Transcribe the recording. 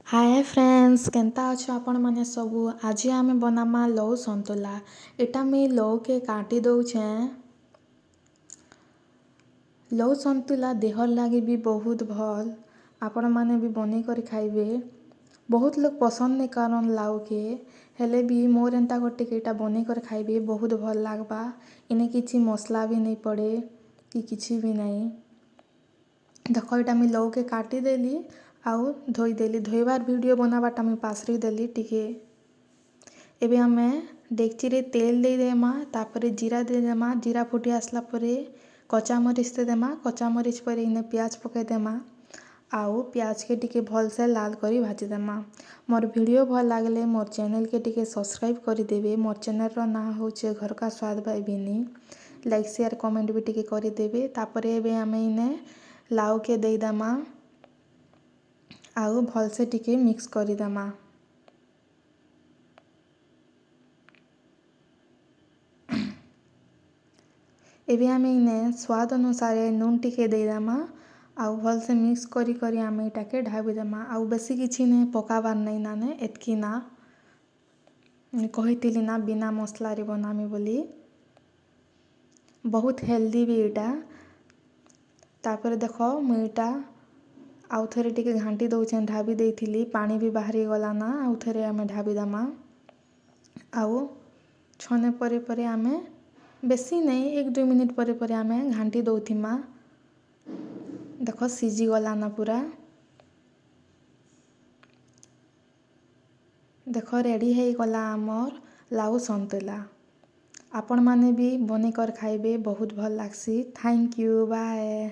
Hi friends केनता अच्छो आपण मैंने सबू आज आम बनामा लौ संतुला एटा मुई लौ के काटी दौचे। लौ संतुला देहर लगे भी बहुत भल आपण मैंने भी बनै कर खाइबे। बहुत लोग पसंद नहीं करन लाउ के हेले भी मोर एंता गोटे केटा बनै कर खाइबे बहुत भल लागबा। इने किछि मसला भी नहीं पड़े कि किछि भी नहीं। देख यहाँ मुझे लौ के काटी देली आउ धोईदेली धोइबार वीडियो बनाबाटा मुझे पासरी देली टिके। एबे आमे डेक्ची रे तेल दे देमा तापरे जीरा दे देमा जीरा फुटी आसला परे कच्चा मरीच दे देमा कच्चा मरीच पर इने प्याज पके देमा आउ प्याज के टिके भल से लाल करी भाजी देमा। मोर वीडियो भल लागले मोर चैनल के टिके सब्सक्राइब कर देबे। मोर चैनल रो ना होचे घर का स्वाद by Binny. Like share comment भी टिके कर देबे। तापरे एबे आमे इने लाउ के दे देमा आउ भल से टिके मिक्स कर देमा। एबे आमे इने स्वाद अनुसार नून टिके दे देमा आउ भल से मिक्स करी करी आमे इटाके ढाबी देमा। आउ बेसी किछि ने पकाबार नहीं नाने एतकी ना कहितिली ना बिना मसला रे बनामी बोली। बहुत हेल्दी भी इटा। तापर देखो मुई इटा आउ थरे टिके घांटी दौचे ढाबी देइथिली पानी भी बाहरी गला ना आउ थरे आमे ढाबी देमा आउ छने परे परे आमे बेसी नहीं 1-2 मिनिट परे परे आमे घांटी दौथिमा। देखो सीजी गला ना पूरा। देखो रेडी है गला आमर लाउ संतुला। आपण माने भी बनै कर खाइबे बहुत भल लागसी। Thank you bye.